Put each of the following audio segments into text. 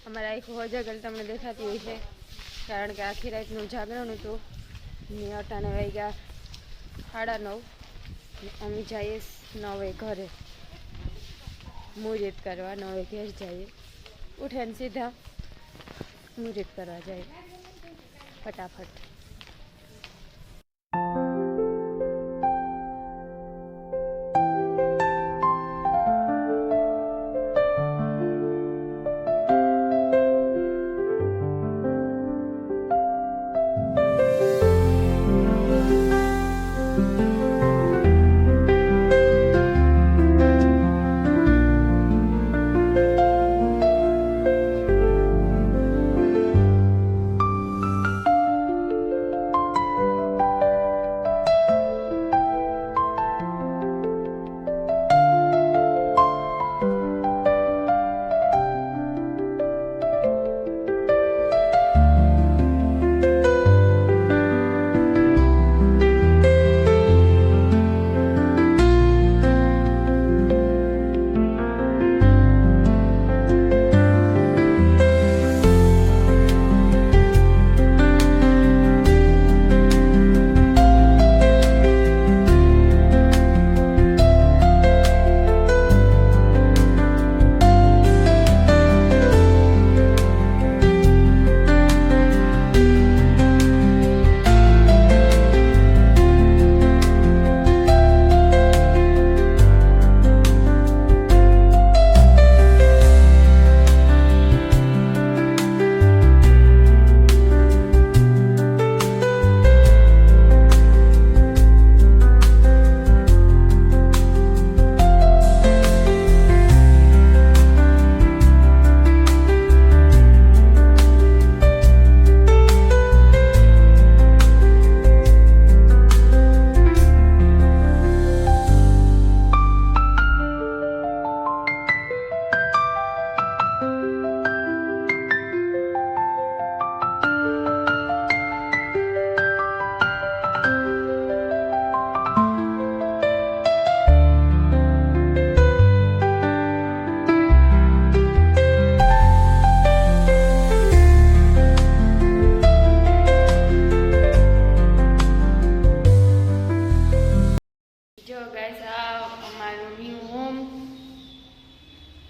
અમાरा आखू हजागल तमने देखाती हुई है कारण के आखी रात जागरण हतुं ने अटाणे वाग्या 9:30 अमी जाइए 9 घरे मुहूर्त करवा 9 घर जाइए उठे सीधा मुहूर्त करवा जाए फटाफट।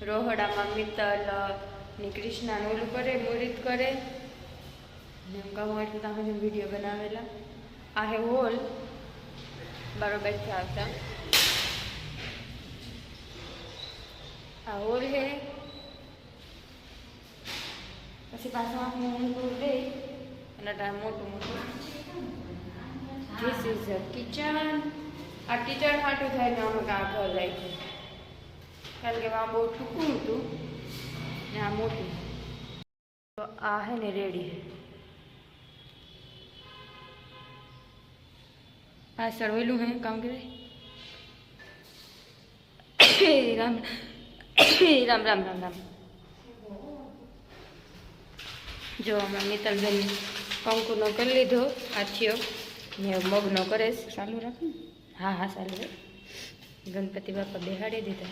रोहड़ा में मित्तल कृष्णा ओलू करे मुहूर्त करे कहूँ एट वीडियो बनावेला आ है होल बराबर से आता आ होल है पछी पाछा ऊंधू दे मोटू मोटू धीस इज अ किचन आ किचन हाटू थाय ने अमे आ घर राख्युं कारण के वहाँ बहुत टूकू हतुं ने आ मोटू तो आ है ने रेडी है पाछळ वेलू है काम करे राम राम राम राम राम जो हमें मित्तलबेन कंकु नो कर लीधो आथियो ने मगनो करे चालू राख हाँ हाँ चालू गणपति बापा बेहाड़ी दीधा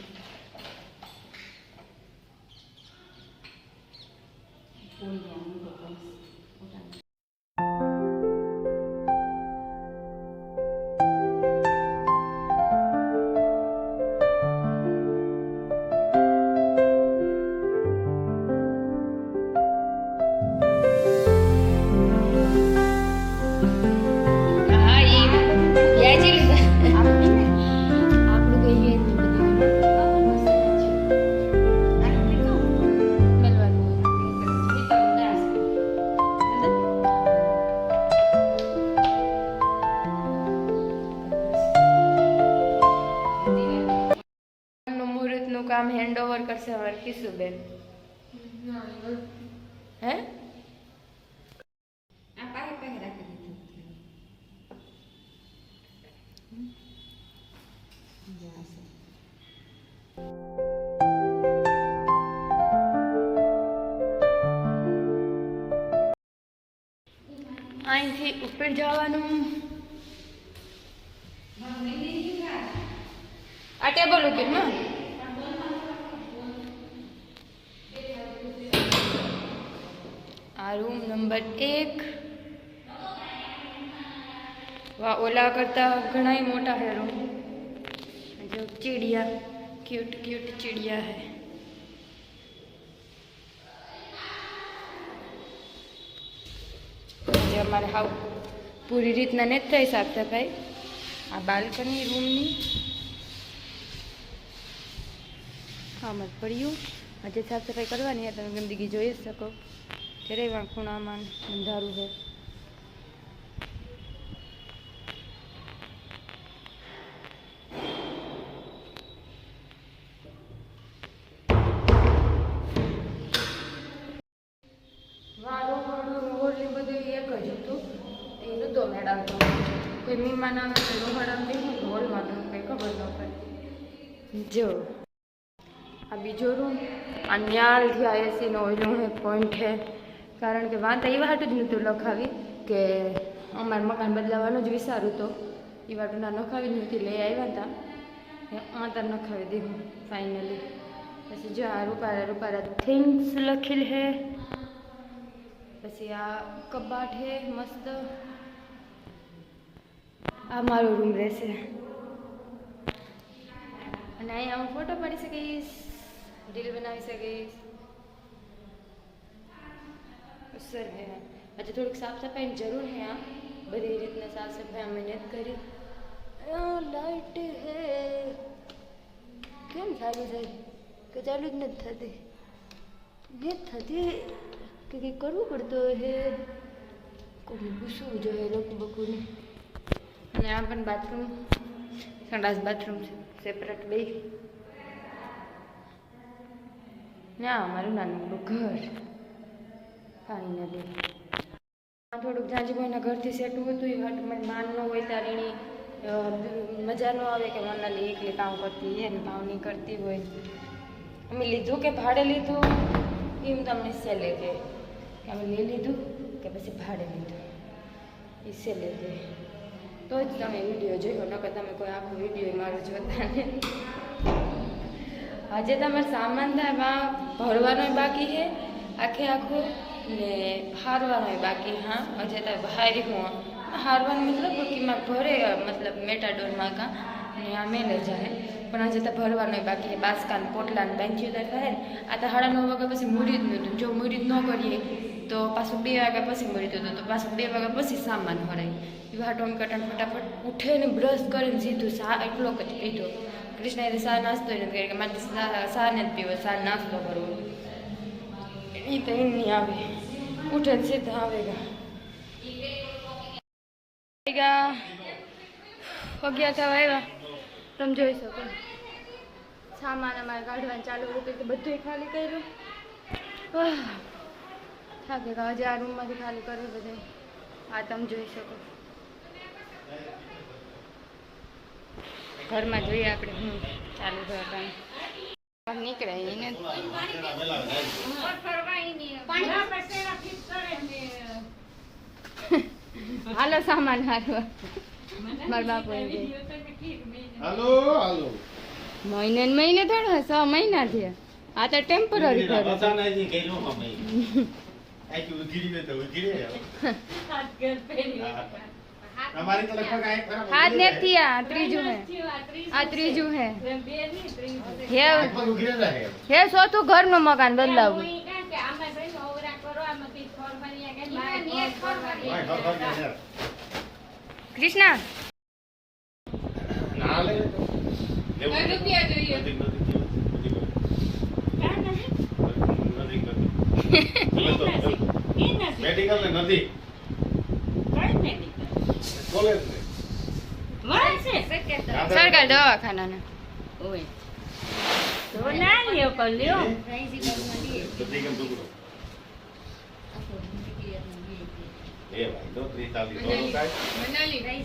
काम हेन्ड ओवर करशे हमारे किशुबेन हैं आ पाहे पाहे राखी અહીંથી ઉપર જવાનું આ ટેબલ ઉપર માં આ રૂમ નંબર 1. વાહ, ઓલા કરતા ઘણા મોટા है रूम. जो चिड़िया क्यूट क्यूट चिड़िया है. જે અમારે હાવ પૂરી રીતના નથી થઈ સાફ સફાઈ. આ બાલ્કની રૂમની આમ જ પડ્યું. આજે સાફ સફાઈ કરવાની છે, તમે ગંદકી જોઈ જ શકો. જ્યારે ખૂણામાં અંધારું છે. કોઈ મહેમાન આવે તો રોહડામાં બેસું તો હોલમાં તો કંઈ ખબર ન પડે. જો આ બીજો રૂમ, આ ન્યાલથી આ એસીનો ઓઈલું હે પોઈન્ટ છે. કારણ કે વાંતા એ વાટું જ નહોતું લખાવી કે અમારે મકાન બદલાવાનું જ વિચારું તો એ વાટું ના લખાવી જ નથી, લઈ આવ્યા હતા. આતા નખાવી દીધું ફાઇનલી. પછી જો આ રૂપારા રૂપારા થિંગ્સ લખેલ હે. પછી આ કબાટ હે મસ્ત. આ મારો રૂમ રહેશે અને અહીંયા હું ફોટો પાડી શકીશ, રીલ બનાવી શકીશ. સર હે આજે થોડીક સાફ સફાઈની જરૂર હે. આ બધી રીતના સાફ સફાઈ અમે નથી કરી. લાઇટ હે કેમ ચાલુ થાય કે ચાલુ જ નથી થતી? નથી થતી કે કંઈક કરવું પડતું હે. કોઈ પૂછવું જોઈએ લોકો બકુને. અને આ પણ બાથરૂમ, સંડાસ બાથરૂમ છે સેપરેટ બે. ના અમારું નાનું ઘર ફાઇનલી. થોડુંક જાજી કોઈના ઘરથી સેટું હતું એ હાટમાં માન ન હોય ત્યારે એની મજા ન આવે કે મનાલી એકલી કામ કરતી એને કામ નહીં કરતી હોય. અમે લીધું કે ભાડે લીધું એમ તમને સેલે કે અમે લઈ લીધું કે પછી ભાડે લીધું એ સેલે દે તો જ તમે વિડીયો જોયો, નકર તમે કોઈ આખો વિડીયો મારો જોતા ને. આજે તમારે સામાન થાય ભરવાનો બાકી છે આખે આખું ને હારવાનો બાકી. હા આજે તમે હારી હું હારવાનું મતલબ કે ભરે મતલબ મેટાડોરમાં કાં ને આ મેલે જાય. પણ આજે તો ભરવાનો બાકી છે. બાસકાન પોટલાને બેન્ચી થાય ને. આ તો 9:30 વાગ્યા પછી મૂડી જ નહોતું. જો મૂડી જ ન કરીએ તો પાછું 2 વાગ્યા પછી મૂડી થતું, તો પાછું 2 વાગ્યા પછી સામાન ભરાય. એવા ટોન કટન ફટાફટ ઉઠે ને બ્રશ કરીને સીધું સા એટલો જ પીધો. કૃષ્ણાએ સા નાસ્તો નથી કરી કે મારે સા નથી પીવો, સા નાસ્તો કરવો. એ તો એમ નહીં આવે, ઉઠે ને સીધા આવે ગયા 11 થવા આવ્યા. તમે જોઈ શકો સામાન અમારે કાઢવાનું ચાલુ હતું કે બધું ખાલી કર્યું. થાકે હજી આ રૂમમાંથી ખાલી કર્યું બધું. આ તમે જોઈ શકો. ઘરમાં જોઈએ આપણે હું ચાલુ કરવાનું નીકળે એને હાલો સામાન હારવા મારા બાપુ મહિને મહિને થોડો 6 મહિના થયા. આ તો ટેમ્પરરી ઘર હાથ નથી. આ ત્રીજું હે હે ચોથું ઘરનું મકાન બદલાવું. કૃષ્ણા મેડિકલ નથી સરકાર દવાખાના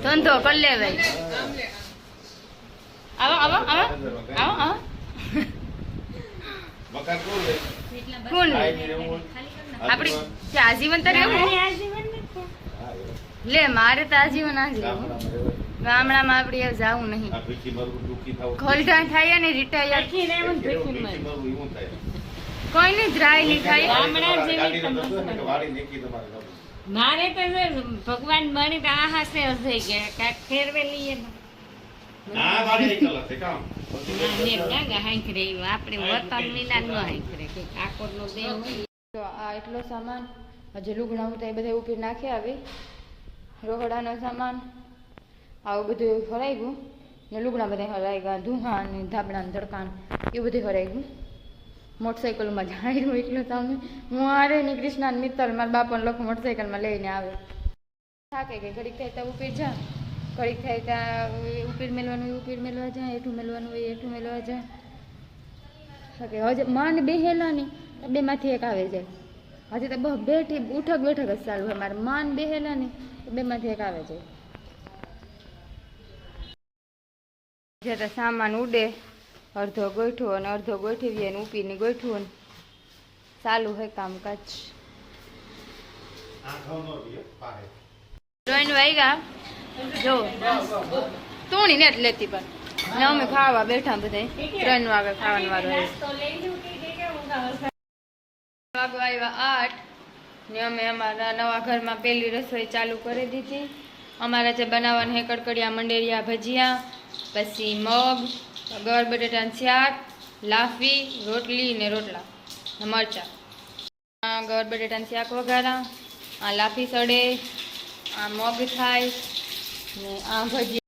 ધંધો કરી લે ભાઈ. આવો આવો આવો આવો આવો. કોણ આપડી આજીવન તો રહેવું લે. મારે તો આજીવન આજીવન ગામડામાં આપડે જવું નહીં. ખોલતા થાય ને રિટાયર કોઈ નહીં ડ્રાય નહીં થાય. ગામડા જેવી ગાડીનો તો ધંધો મસ્ત. ને કે વાડી નીકળી તમારે ગમે. મારે તો જો ભગવાન બની તો આ હાસે થઈ ગયા કાંઈક ફેરવે લઈએ ને. ના વાડી નીકળે છે કામ. ના, ને ક્યાં હાંકરે એવું આપણે વતન વિના ન હાંકરે કે કાકોરનો દેહ હોય. તો આ એટલો સામાન હજી લુગડા હું તો એ બધા ઉપર નાખી આવી. રોકડાનો સામાન આવું બધું હરાઈ ગયું ને લુગડા બધા હરાઈ ગયા. ધુહા ને ધાબળા ને ધડકાન એ બધું હરાઈ ગયું. મોટરસાઇકલમાં જાય એટલું તમે હું આરે ને કૃષ્ણા ને મિત્તલ મારા બાપાને લોકો મોટરસાઇકલમાં લઈને આવે. થાકે કે ઘડીક થાય ત્યાં ઉપર જા, ઘડીક થાય ત્યાં ઉપર મેળવાનું હોય ઉપર મેળવા જાય, એઠું મેળવાનું હોય એઠું મેળવા જાય. કે હજે માને બેહેલા ને બેમાંથી એક આવે જાય. હજી તો બેઠી ઉઠક બેઠક જ ચાલુ હોય. મારે માન બેહેલા ને બેમાંથી એક આવે જાય. જે તો સામાન ઉડે અડધો ગોઠવો અને અડધો ગોઠવીએ ને ઉપીને ગોઠવું ને ચાલુ હોય કામકાજ. આ ઘઉં નો રહ્યો પાહે. જોઈને વાગ્યા જો તુણી ને જ લેતી પણ ને અમે ખાવા બેઠા બધા 3 વાગે ખાવાનો વારો આવ્યો. નાસ્તો લઈ લઉં કે હું ખાવા. વાગવા આવ્યા 8 ને અમે અમારા નવા ઘરમાં પહેલી રસોઈ ચાલુ કરી દીધી. અમારા જે બનાવવાના હે કડકડિયા મંડેરિયા ભજીયા, પછી મગ, ગળ બટેટાનું શાક, લાફી, રોટલી ને રોટલા ને મરચાં. આ ગળ બટેટાનું શાક વઘારા, આ લાફી સડે, આ મગ થાય ને આ ભજીયા.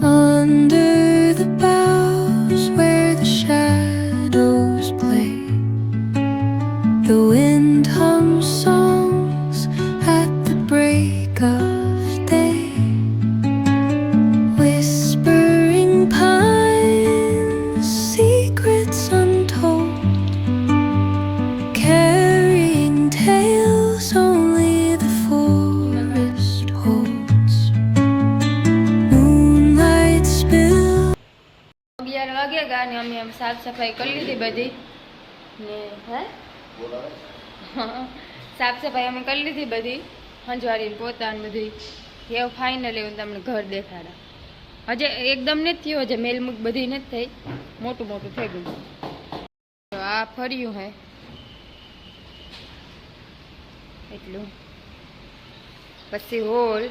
Under the boughs where the shadows play, the wind hums songs at the break of day. Whispering pines, secrets untold, carrying tales only the forest holds. Moonlight spill 11 વાગ્યા ગયા ને અમે સાફ સફાઈ કરી લીધી બધી ને હે સાફ સફાઈ અમે કરી લીધી બધી હંજવારી પોતા ને બધી. એવું ફાઇનલી હું તમને ઘર દેખાડા. હજે એકદમ નથી થયું, હજે મેલમુક બધી નથી થઈ, મોટું મોટું થઈ ગયું. તો આ ફર્યું હે એટલું. પછી હોલ,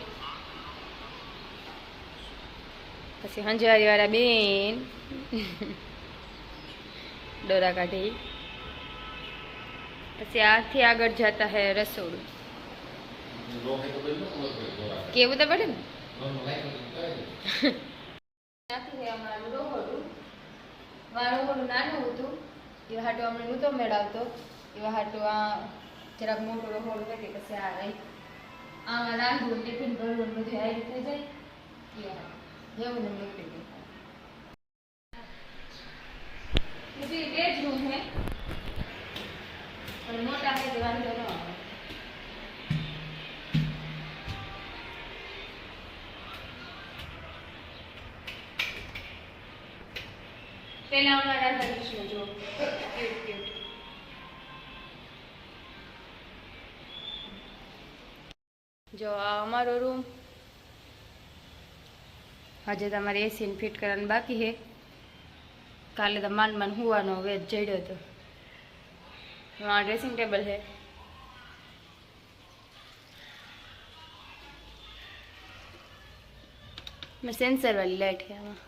પછી હંજવારી વાળા બેન ડોરા કાઢી. પછી આથી આગળ જતા હે રસોડું. કેવું તો પડે ને. ત્યાંથી હે અમારું રસોડું. મારું રસોડું નાનું હતું એવા હાટું અમને નહોતો મેળવતો, એવા હાટું આ જરાક મોટું રસોડું હતી. પછી આ રહી આમાં રાંધવું ટિફિન ભરવું બધું આવી થઈ જાય એવું ને મોટી બીજી બે જ રૂમ હે પણ મોટા હે તો વાંધો ન આવે. પેલા અમારા રાધા કૃષ્ણ જો ક્યુટ ક્યુટ. જો આ અમારો રૂમ. આજે તમારે એસી ફિટ કરવાનું બાકી છે. કાલે તો માંડ માંડ હુવાનો વેચ જડ્યો હતો. આ ડ્રેસિંગ ટેબલ છે. મેં સેન્સર વાળી લાઈટ છે આમાં.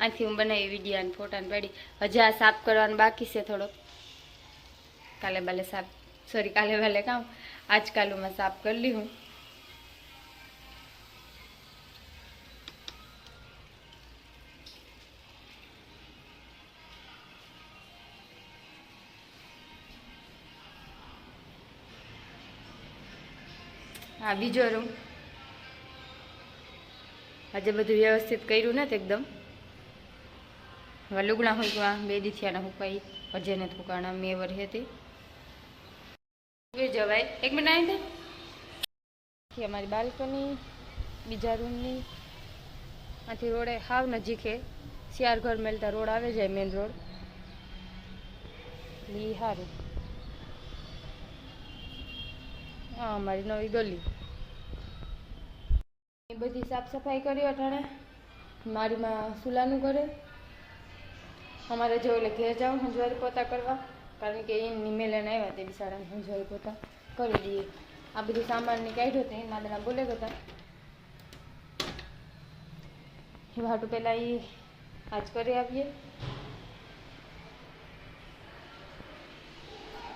આથી હું બનાવી વિડીયો અને ફોટા પાડી. હજી આ સાફ કરવાનું બાકી છે થોડોક. કાલે બાલે સાફ કાલે બાલે કામ આજકાલમાં સાફ કરી લી હું. આ બીજો રૂમ. આજે બધું વ્યવસ્થિત કર્યું નથી એકદમ. હવે લુગડા હુંકવા 2 દીથિયાના હુકાઈ અજય ને થુકાણા મેવર હતી જવાય. 1 મિનિટ આવી દે. અમારી બાલ્કની બીજા રૂમની. આથી રોડે હાવ નજીક છે, શિયાર ઘર મેલતા રોડ આવે જાય, મેન રોડ. એટલે ઈ સારું. હા, અમારી નવી ગલી. એ બધી સાફ સફાઈ કરી અટાણે. મારીમાં સુલાનું કરે. અમારે જો એટલે ઘેર જાઉં હંજવારી પોતા કરવા, કારણ કે એની મેલેને આવ્યા તે બિચારાને હંજવારી પોતા કરી દઈએ. આ બધું સામાનની કાઢ્યો તો એના બધા બોલે બધા એ વાટું પહેલાં એ આજ કરી આવીએ.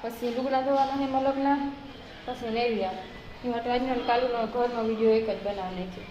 પછી લુગડા ધોવાના છે મલકના, પછી નેવ્યા. એ માટે આજનો કાલુનો ઘરનો વિડીયો એક જ બનાવવાનો છે.